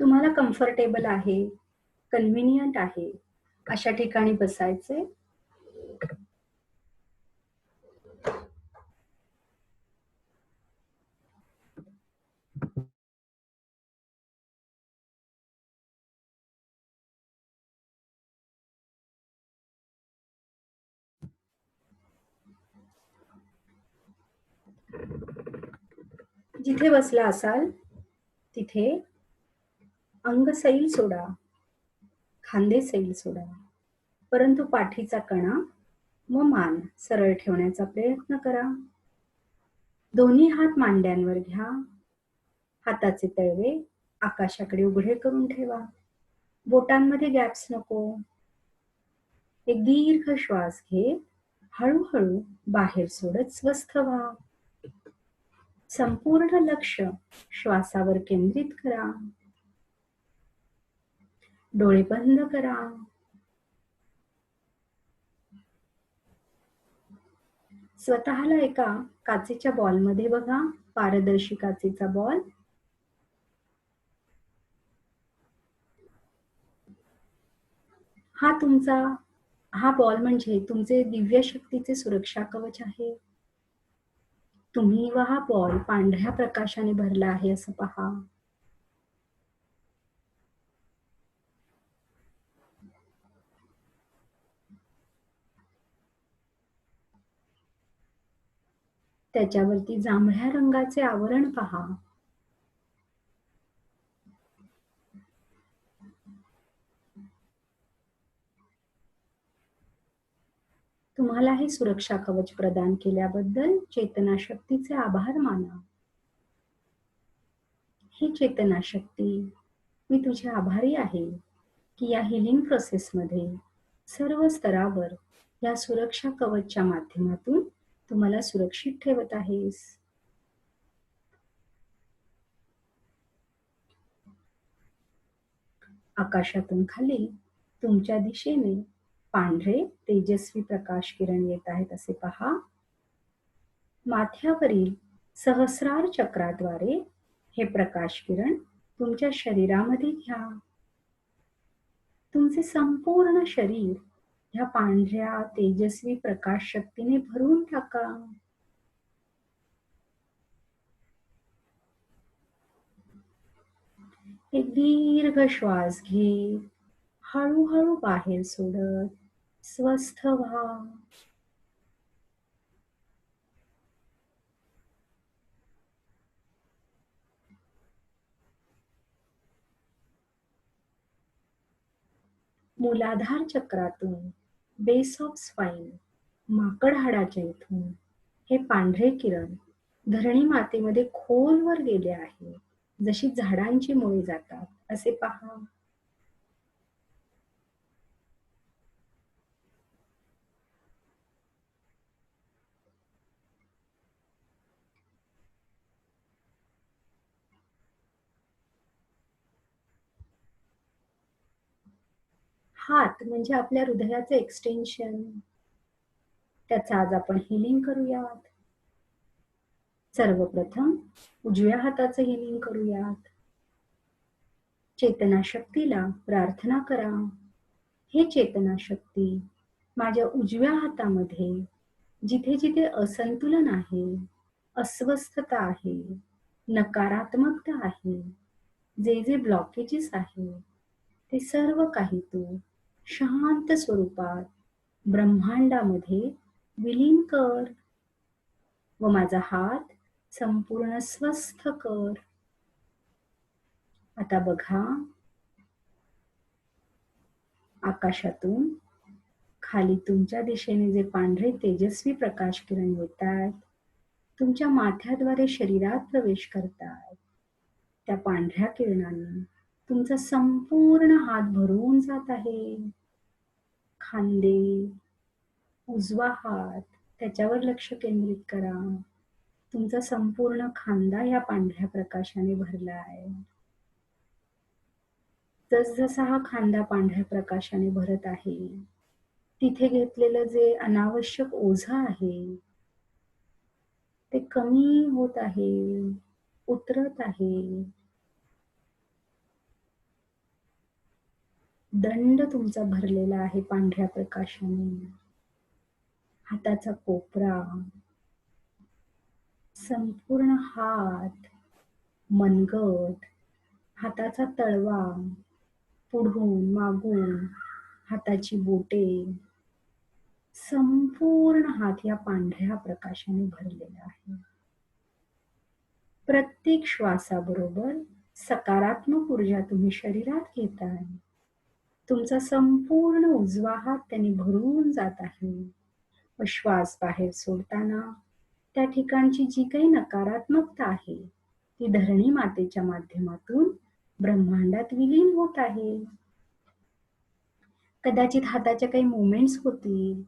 तुम्हाला कम्फर्टेबल आहे, कन्व्हिनियंट आहे, अशा ठिकाणी बसायचे. जिथे बसला असाल, तिथे अंग सैल सोडा, खांदे सैल सोडा, परंतु पाठीचा कणा व मान सरळ ठेवण्याचा प्रयत्न करा. दोन्ही हात मांड्यांवर घ्या. हाताचे तळवे आकाशाकडे उघडे करून ठेवा. बोटांमध्ये गॅप्स नको. एक दीर्घ श्वास घे. हळूहळू बाहेर सोडत स्वस्थ व्हा. संपूर्ण लक्ष श्वासावर केंद्रित करा. डोळे बंद करा. स्वतःला एका काचेच्या बॉलमध्ये बघा. पारदर्शी काचेचा बॉल. हा बॉल म्हणजे तुमचे दिव्य शक्तीचे सुरक्षा कवच आहे. तुम्ही व हा बॉल पांढऱ्या प्रकाशाने भरला आहे असं पहा. त्याच्यावरती जांभळ्या रंगाचे आवरण पहा. तुम्हाला हे सुरक्षा कवच प्रदान केल्याबद्दल चेतना शक्तीचे आभार माना. ही चेतना शक्ती, मी तुझे आभारी आहे की या हिलिंग प्रोसेसमध्ये सर्व स्तरावर या सुरक्षा कवचच्या माध्यमातून तुम्हाला सुरक्षित ठेवत आहेस. आकाशातून खाली तुमच्या दिशेने पांढरे तेजस्वी प्रकाश किरण येत आहेत असे पहा. माथ्यावरील सहस्रार चक्राद्वारे हे प्रकाश किरण तुमच्या शरीरामध्ये घ्या. तुमचे संपूर्ण शरीर ह्या पांढऱ्या तेजस्वी प्रकाश शक्तीने भरून टाका. एक दीर्घ श्वास घे. हळूहळू बाहेर सोडत स्वस्थ व्हा. मूलाधार चक्रातून बेस ऑफ स्पाइन माकड हाडाच्या इथून हे पांढरे किरण धरणी मातेमध्ये खोलवर गेले आहे. जशी झाडांची मुळे जातात असे पहा. हात म्हणजे आपल्या हृदयाचे एक्सटेन्शन. त्याचा आज आपण हिलिंग करूयात. सर्वप्रथम उजव्या हाताचं हिलिंग करूयात. चेतना शक्तीला प्रार्थना करा. हे चेतना शक्ती, माझ्या उजव्या हातामध्ये जिथे जिथे असंतुलन आहे, अस्वस्थता आहे, नकारात्मकता आहे, जे जे ब्लॉकेजेस आहे, ते सर्व काही तू शांत स्वरूपात ब्रह्मांडामध्ये विलीन कर व माझा हात संपूर्ण स्वस्थ कर. आता बघा, आकाशातून खाली तुमच्या दिशेने जे पांढरे तेजस्वी प्रकाश किरण येतात, तुमच्या माथ्याद्वारे शरीरात प्रवेश करतात. त्या पांढऱ्या किरणाने तुमचा संपूर्ण हात भरून जात आहे. खांदे, उजवा हात, त्याच्यावर लक्ष केंद्रित करा. तुमचा संपूर्ण खांदा या पांढऱ्या प्रकाशाने भरला आहे. जसजसा हा खांदा पांढऱ्या प्रकाशाने भरत आहे, तिथे घेतलेलं जे अनावश्यक ओझं आहे ते कमी होत आहे, उतरत आहे. दंड तुमचा भरलेला आहे पांढऱ्या प्रकाशाने. हाताचा कोपरा, संपूर्ण हात, मनगट, हाताचा तळवा, पुढून मागून हाताची बोटे, संपूर्ण हात या पांढऱ्या प्रकाशाने भरलेला आहे. प्रत्येक श्वासाबरोबर सकारात्मक ऊर्जा तुम्ही शरीरात घेताय. तुमचा संपूर्ण उजवा हात त्याने भरून जात आहे व श्वास बाहेर सोडताना त्या ठिकाणची जी काही नकारात्मकता आहे ती धरणी मातेच्या माध्यमातून ब्रह्मांडात विलीन होत आहे. कदाचित हाताच्या काही मुवमेंट्स होतील,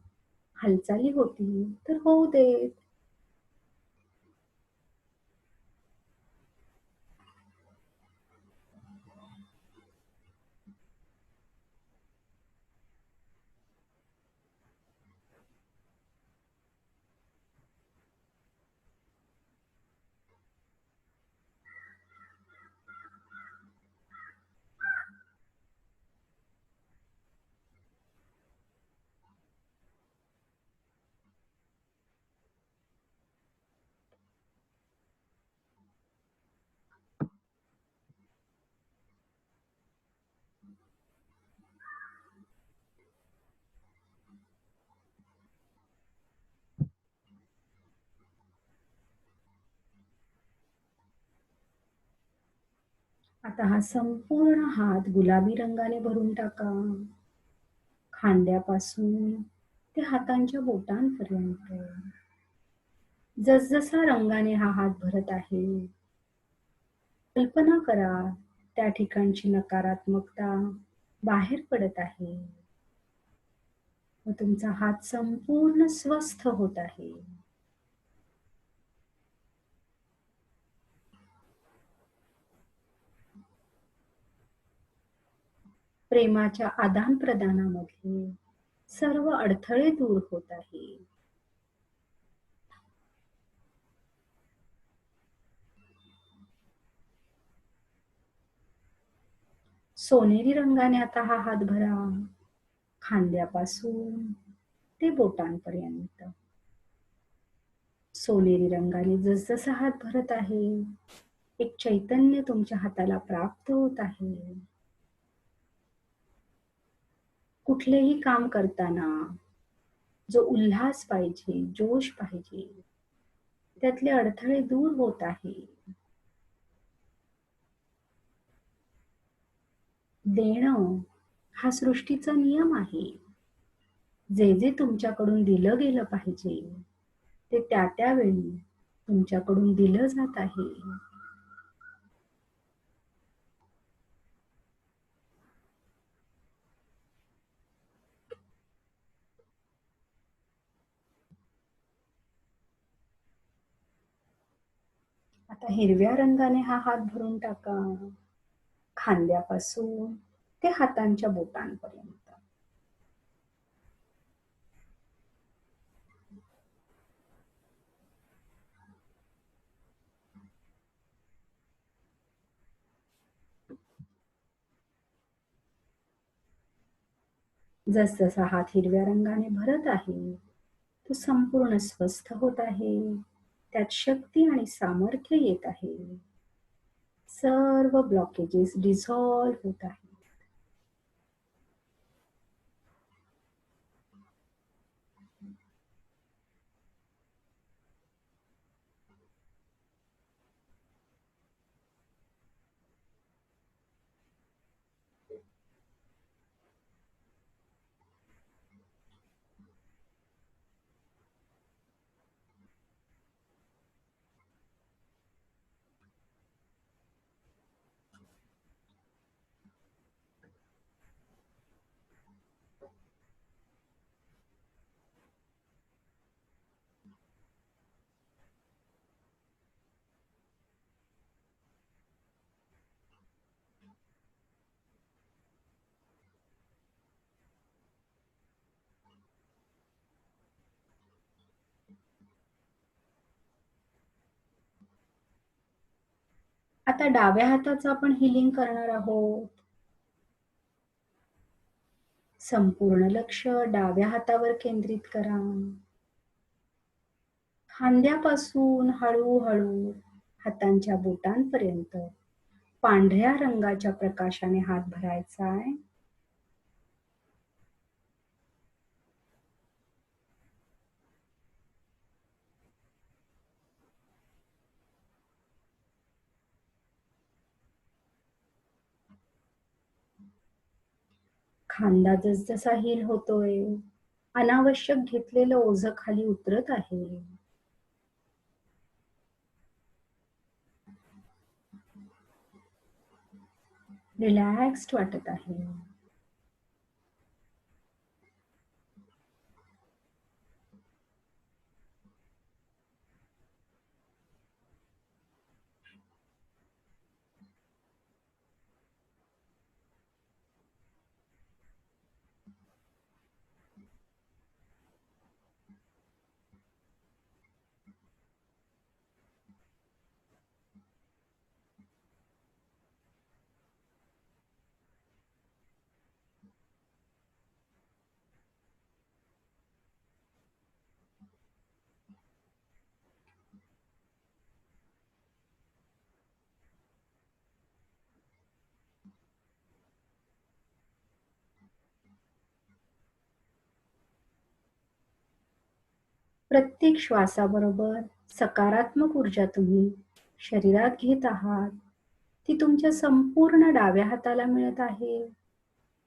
हालचाली होतील, तर होऊ देत. आता हा संपूर्ण हात गुलाबी रंगाने भरून टाका. खांद्यापासून ते हातांच्या बोटांपर्यंत. जसजसा रंगाने हा हात भरत आहे, कल्पना करा त्या ठिकाणची नकारात्मकता बाहेर पडत आहे व तुमचा हात संपूर्ण स्वस्थ होत आहे. प्रेमाच्या आदान प्रदानामध्ये सर्व अडथळे दूर होत आहे. सोनेरी रंगाने आता हा हात भरा. खांद्यापासून ते बोटांपर्यंत. सोनेरी रंगाने जसजसा हात भरत आहे, एक चैतन्य तुमच्या हाताला प्राप्त होत आहे. कुठलेही काम करताना जो उल्हास पाहिजे, जोश पाहिजे, त्यातले अडथळे दूर होत आहे. देणं हा सृष्टीचा नियम आहे. जे जे तुमच्याकडून दिलं गेलं पाहिजे ते त्या त्या वेळी तुमच्याकडून दिलं जात आहे. आता हिरव्या रंगाने हा हात भरून टाका. खांद्यापासून ते हातांच्या बोटांपर्यंत. जसजसा हात हिरव्या रंगाने भरत आहे, तो संपूर्ण स्वस्थ होत आहे. त्यात शक्ती आणि सामर्थ्य येत आहे. सर्व ब्लॉकेजेस डिझॉल्व्ह होत आहेत. आता डाव्या हाताचं आपण हिलिंग करणार आहोत. संपूर्ण लक्ष डाव्या हातावर केंद्रित करा. खांद्यापासून हळूहळू हातांच्या बोटांपर्यंत पांढऱ्या रंगाच्या प्रकाशाने हात भरायचा आहे. खांदा जसजसा हील होतोय, अनावश्यक घेतलेलं ओझं खाली उतरत आहे. रिलॅक्स्ड वाटत आहे. प्रत्येक श्वासाबरोबर सकारात्मक ऊर्जा तुम्ही शरीरात घेत आहात, ती तुमच्या संपूर्ण डाव्या हाताला मिळत आहे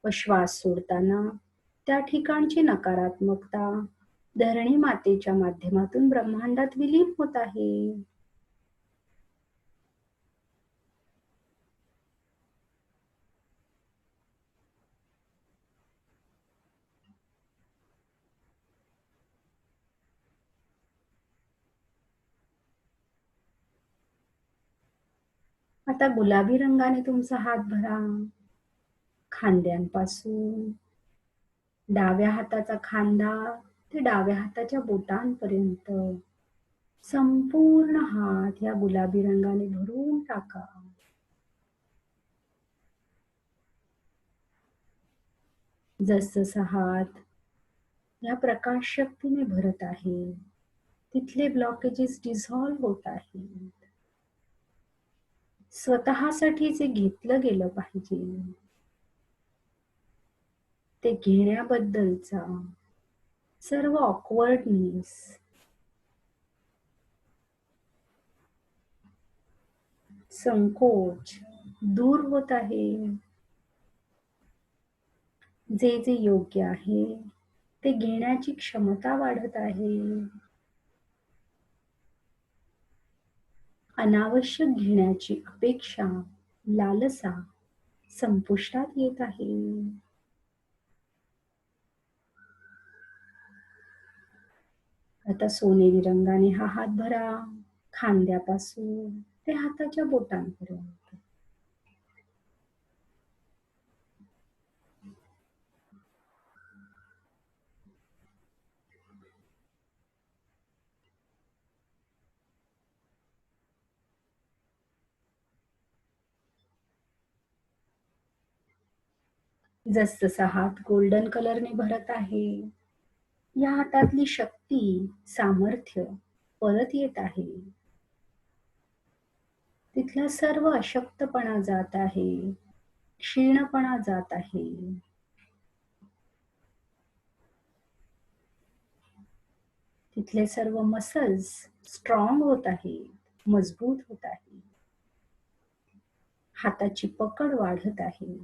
व श्वास सोडताना त्या ठिकाणची नकारात्मकता धरणी मातेच्या माध्यमातून ब्रह्मांडात विलीन होत आहे. आता गुलाबी रंगाने तुमचा हात भरा. खांद्यांपासून डाव्या हाताचा खांदा ते डाव्या हाताच्या बोटांपर्यंत संपूर्ण हात या गुलाबी रंगाने भरून टाका. जसजसा हात या प्रकाश शक्तीने भरत आहे, तिथले ब्लॉकेजेस डिझॉल्व्ह होत आहेत. स्वतःसाठी जे घेतलं गेलं पाहिजे ते घेण्याबद्दलचा सर्व ऑकवर्डनेस, संकोच दूर होत आहे. जे जे योग्य आहे ते घेण्याची क्षमता वाढत आहे. अनावश्यक घेण्याची अपेक्षा, लालसा संपुष्टात येत आहे. आता सोनेरी रंगाने हा हात भरा. खांद्यापासून ते हाताच्या बोटांपर्यंत. जसजसा हात गोल्डन कलरने भरत आहे, या हातातली शक्ती, सामर्थ्य परत येत आहे. तिथला सर्व अशक्तपणा जात आहे, क्षीणपणा जात आहे. तिथले सर्व मसल्स स्ट्रॉंग होत आहेत, मजबूत होत आहे. हाताची पकड वाढत आहे.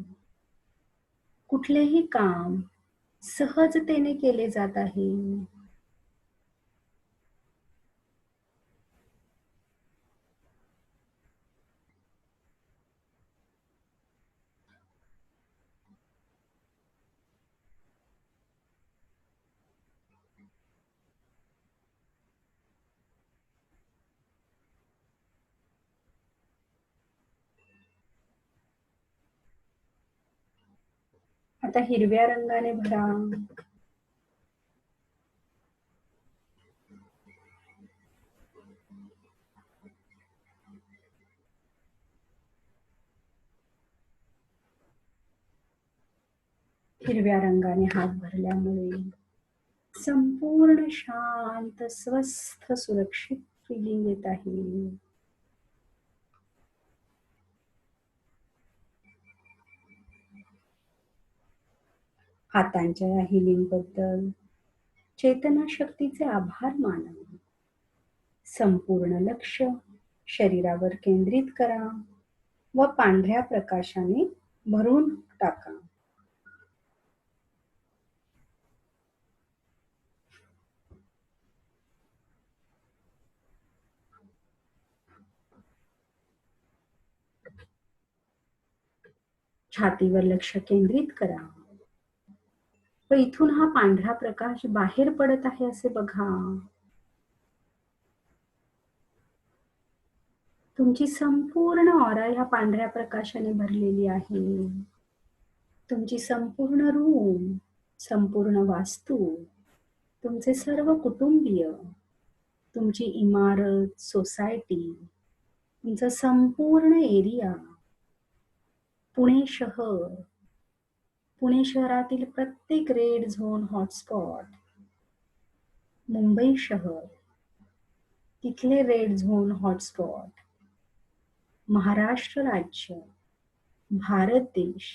कुठलेही काम सहजतेने केले जात आहे. आता हिरव्या रंगाने भरा. हिरव्या रंगाने हात भरल्यामुळे संपूर्ण शांत, स्वस्थ, सुरक्षित फीलिंग येत आहे. हातांच्या या बद्दल चेतना शक्तीचे आभार माना. संपूर्ण लक्ष शरीरावर केंद्रित करा व पांढऱ्या प्रकाशाने भरून टाका. छातीवर लक्ष केंद्रित करा व इथून हा पांढरा प्रकाश बाहेर पडत आहे असे बघा. तुमची संपूर्ण ऑरा ह्या पांढऱ्या प्रकाशाने भरलेली आहे. तुमची संपूर्ण रूम, संपूर्ण वास्तू, तुमचे सर्व कुटुंबीय, तुमची इमारत, सोसायटी, तुमचा संपूर्ण एरिया, पुणे शहर, पुणे शहरातील प्रत्येक रेड झोन हॉटस्पॉट, मुंबई शहर, तिथले रेड झोन हॉटस्पॉट, महाराष्ट्र राज्य, भारत देश,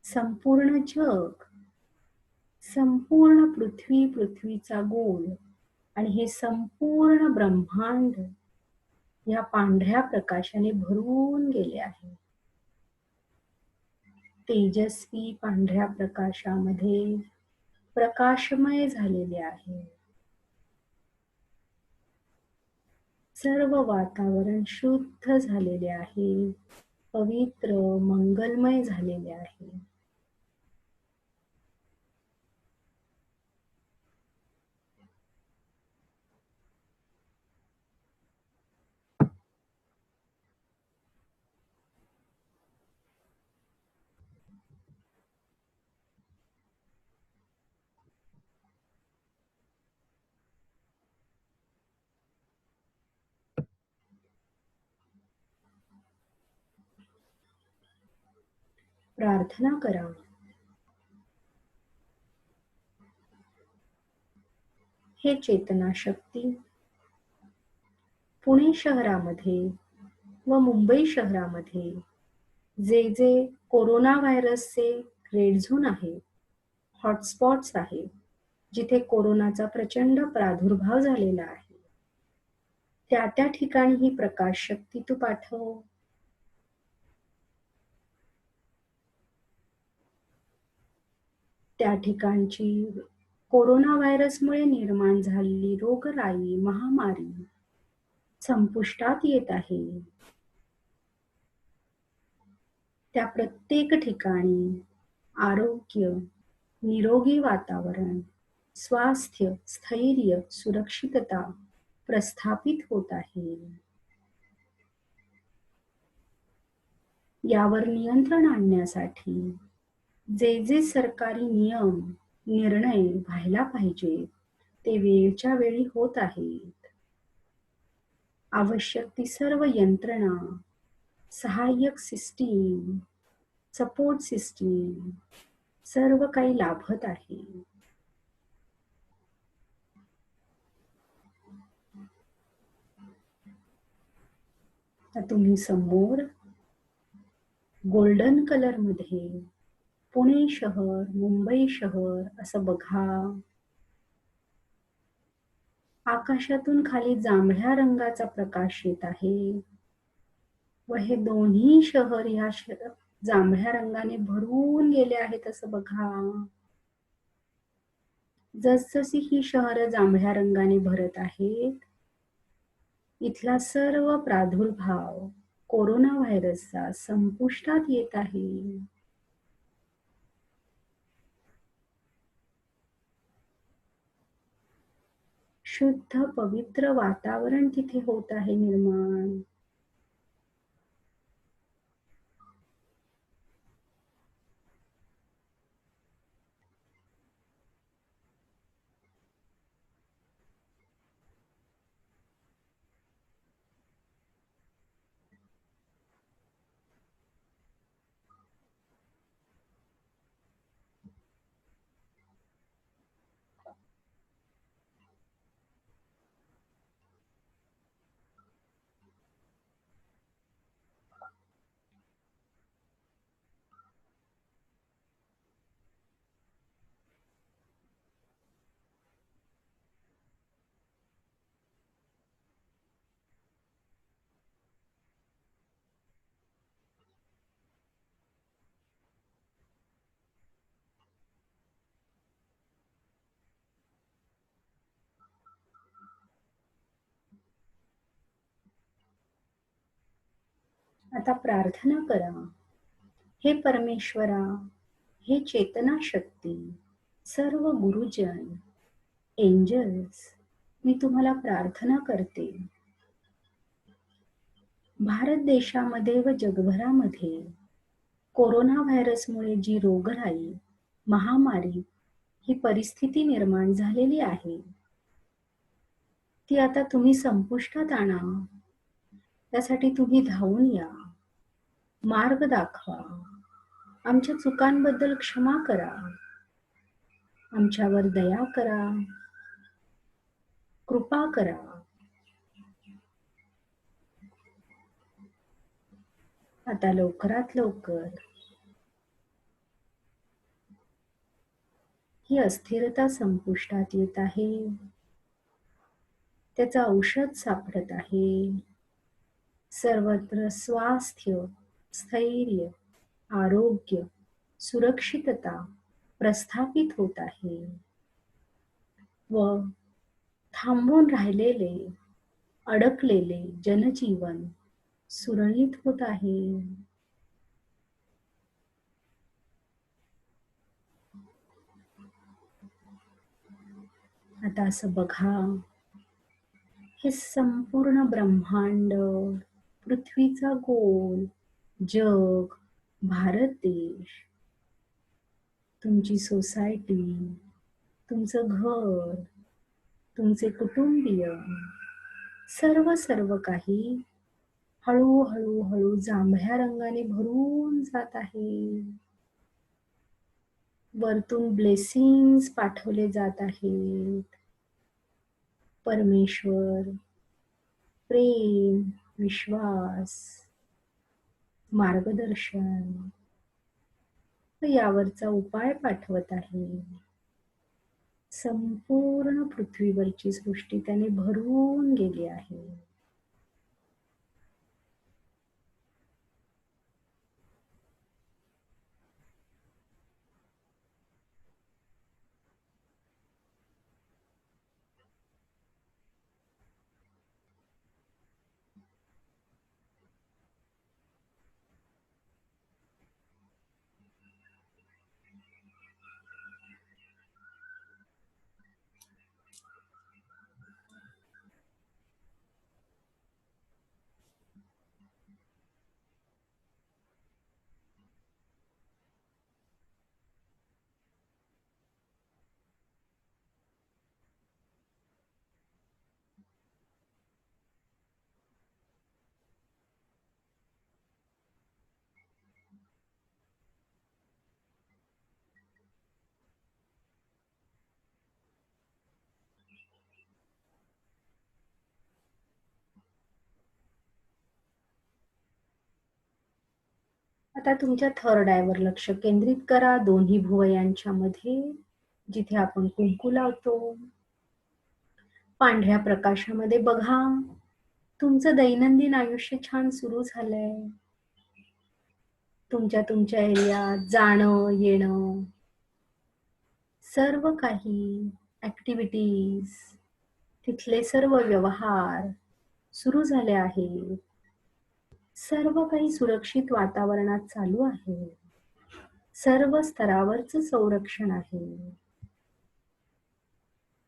संपूर्ण जग, संपूर्ण पृथ्वी, पृथ्वीचा गोल आणि हे संपूर्ण ब्रह्मांड या पांढऱ्या प्रकाशाने भरून गेले आहे. तेजस्वी पांढऱ्या प्रकाशामध्ये प्रकाशमय झालेले आहे. सर्व वातावरण शुद्ध झालेले आहे, पवित्र, मंगलमय झालेले आहे. प्रार्थना करा. हे चेतना शक्ती पुणे शहरामध्ये व मुंबई शहरामध्ये जे जे कोरोना व्हायरसचे रेड झोन आहे, हॉटस्पॉट्स आहे, जिथे कोरोनाचा प्रचंड प्रादुर्भाव झालेला आहे, त्या ठिकाणी ही प्रकाश शक्ती तू पाठव. त्या ठिकाणची कोरोना व्हायरसमुळे निर्माण झालेली रोगराई, महामारी संपुष्टात येत आहे. त्या प्रत्येक ठिकाणी आरोग्य, निरोगी वातावरण, स्वास्थ्य, स्थैर्य, सुरक्षितता प्रस्थापित होत आहे. यावर नियंत्रण आणण्यासाठी जे जे सरकारी नियम, निर्णय व्हायला पाहिजे ते वेळच्या वेळी होत आहेत. आवश्यक ती सर्व यंत्रणा, सहाय्यक सिस्टीम, सपोर्ट सिस्टीम सर्व काही लाभत आहे. आता तुम्ही समोर गोल्डन कलर मध्ये पुणे शहर, मुंबई शहर असं बघा. आकाशातून खाली जांभळ्या रंगाचा प्रकाश येत आहे व हे दोन्ही शहर ह्या जांभळ्या रंगाने भरून गेले आहेत असं बघा. जसजशी ही शहरं जांभळ्या रंगाने भरत आहेत, इथला सर्व प्रादुर्भाव कोरोना व्हायरसचा संपुष्टात येत आहे. शुद्ध पवित्र वातावरण तिथे होत आहे निर्माण. आता प्रार्थना करा. हे परमेश्वरा, हे चेतना शक्ती, सर्व गुरुजन, एंजल्स, मी तुम्हाला प्रार्थना करते. भारत देशामध्ये व जगभरामध्ये कोरोना व्हायरसमुळे जी रोगराई, महामारी, ही परिस्थिती निर्माण झालेली आहे, ती आता तुम्ही संपुष्टात आणा. त्यासाठी तुम्ही धावून या, मार्ग दाखवा, आमच्या चुकांबद्दल क्षमा करा, आमच्यावर दया करा, कृपा करा. आता लवकरात लवकर ही अस्थिरता संपुष्टात येत आहे. त्याचं औषध सापडत आहे. सर्वत्र स्वास्थ्य, स्थैर्य, आरोग्य, सुरक्षितता प्रस्थापित होत आहे व थांबून राहिलेले, अडकलेले जनजीवन सुरळीत होत आहे. आता असं बघा, हे संपूर्ण ब्रह्मांड, पृथ्वीचा गोल, जग, भारत देश, तुमची सोसायटी, तुमचं घर, तुमचे कुटुंबीय, सर्व काही हळू हळू जांभळ्या रंगाने भरून जात आहे. वरतून ब्लेसिंग्स पाठवले जात आहेत. परमेश्वर, प्रेम, विश्वास, मार्गदर्शन यावरचा उपाय पाठवत आहे. संपूर्ण पृथ्वीवरची सृष्टी त्याने भरून गेली आहे. आता तुमच्या थर्ड आयवर लक्ष केंद्रित करा, दोन्ही भुवयांच्या मध्ये, जिथे आपण कुंकू लावतो. पांढऱ्या प्रकाशामध्ये बघा, तुमचं दैनंदिन आयुष्य छान सुरू झालंय. तुमच्या एरियात जाणं येणं, सर्व काही ऍक्टिव्हिटीज, तिथले सर्व व्यवहार सुरू झाले आहेत. सर्व काही सुरक्षित वातावरणात चालू आहे. सर्व स्तरावरचं संरक्षण आहे.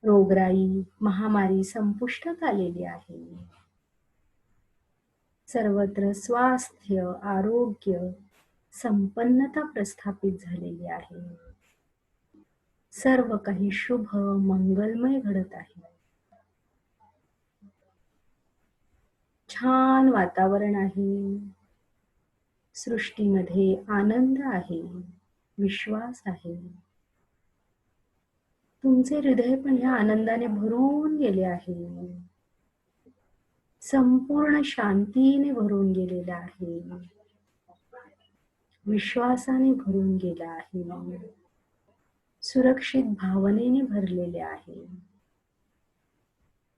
रोगराई, महामारी संपुष्टात आलेली आहे. सर्वत्र स्वास्थ्य, आरोग्य, संपन्नता प्रस्थापित झालेली आहे. सर्व काही शुभ, मंगलमय घडत आहे. छान वातावरण आहे. सृष्टीमध्ये आनंद आहे, विश्वास आहे. तुमचे हृदय पण ह्या आनंदाने भरून गेले आहे. संपूर्ण शांतीने भरून गेलेला आहे. विश्वासाने भरून गेला आहे. सुरक्षित भावनेने भरलेले आहे.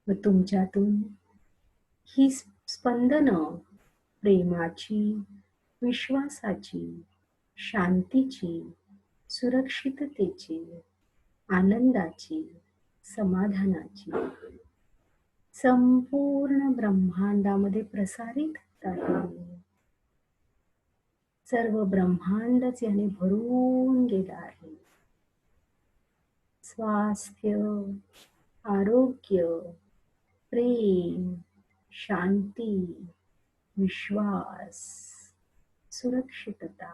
व तुमच्यातून ही स्पंदनं प्रेमाची, विश्वासाची, शांतीची, सुरक्षिततेची, आनंदाची, समाधानाची संपूर्ण ब्रह्मांडामध्ये प्रसारित होत आहे. सर्व ब्रह्मांडच याने भरून गेला आहे. स्वास्थ्य, आरोग्य, प्रेम, शांती, विश्वास, सुरक्षितता.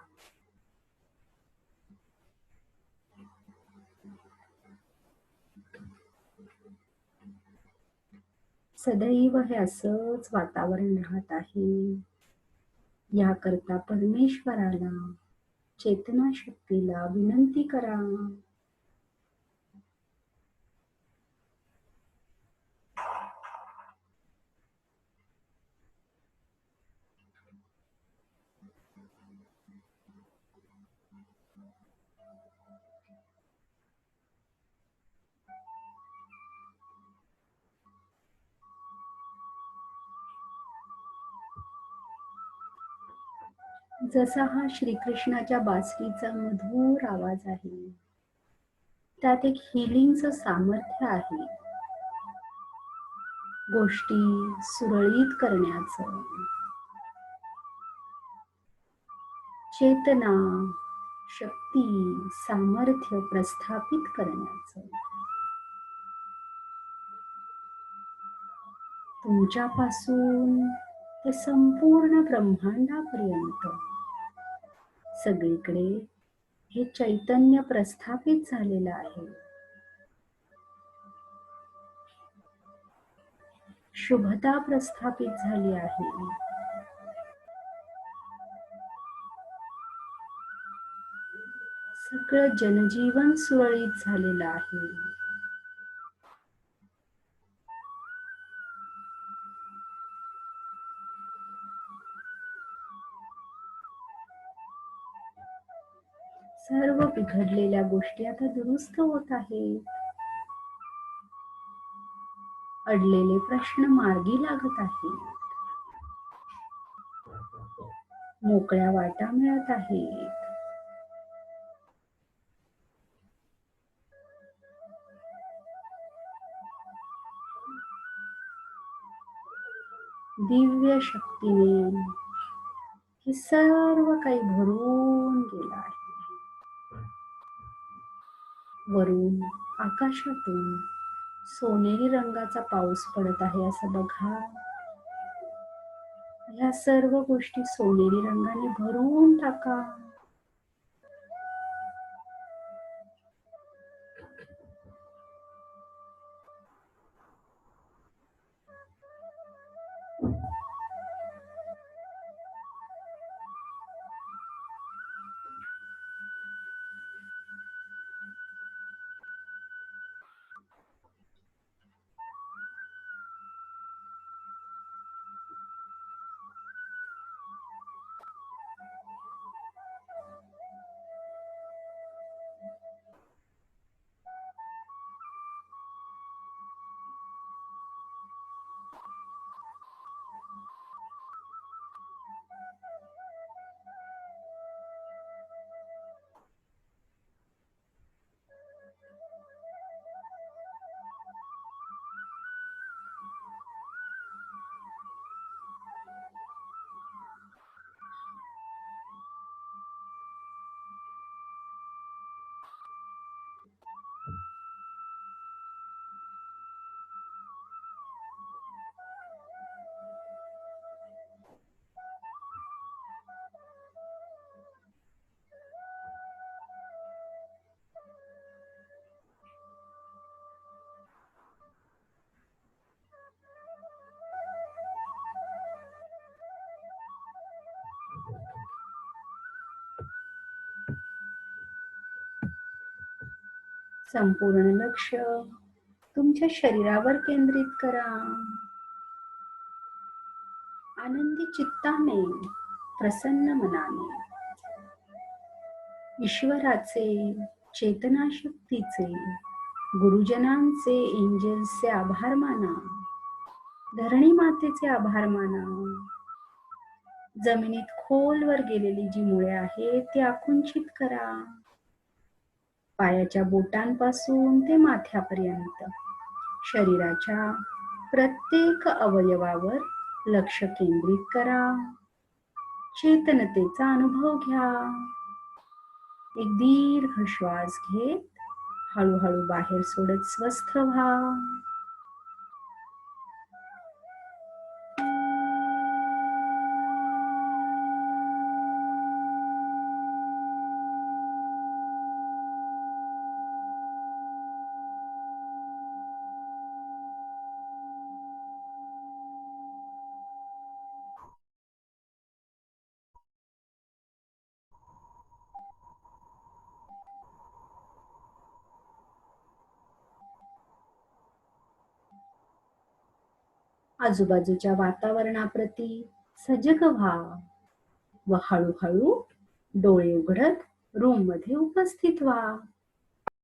सदैव हे असंच वातावरण राहत आहे. याकरता परमेश्वराला, चेतना शक्तीला विनंती करा. जसा हा श्रीकृष्णाच्या बासरीचा मधुर आवाज आहे, त्यात एक हिलिंगचं सामर्थ्य आहे. गोष्टी सुरळीत करण्याचं, चेतना, शक्ती, सामर्थ्य प्रस्थापित करण्याचं. तुमच्यापासून ते संपूर्ण ब्रह्मांडापर्यंत सगळीकडे हे चैतन्य प्रस्थापित झालेलं आहे. शुभता प्रस्थापित झाली आहे. सगळं जनजीवन सुरळीत झालेलं आहे. सर्व बिघडलेल्या गोष्टी आता दुरुस्त होत आहेत. अडलेले प्रश्न मार्गी लागत आहेत. मोकळ्या वाटा मिळत आहेत. दिव्य शक्तीने हे सर्व काही भरून गेलं आहे. वरून आकाशातून सोनेरी रंगाचा पाऊस पडत आहे असं बघा. ह्या सर्व गोष्टी सोनेरी रंगाने भरून टाका. संपूर्ण लक्ष तुमच्या शरीरावर केंद्रित करा. आनंदी चित्ताने, प्रसन्न मनाने ईश्वराचे, चेतनाशक्तीचे, गुरुजनांचे, एंजल्सचे आभार माना. धरणी मातेचे आभार माना. जमिनीत खोलवर गेलेली जी मुळे आहेत ती आकुंचित करा. पायाच्या बोटांपासून ते माथ्यापर्यंत शरीराच्या प्रत्येक अवयवावर लक्ष केंद्रित करा. चेतनतेचा अनुभव घ्या. एक दीर्घ श्वास घेत हळूहळू बाहेर सोडत स्वस्थ व्हा. आजूबाजूच्या वातावरणाप्रती सजग व्हा व हळूहळू डोळे उघडत रूम मध्ये उपस्थित व्हा.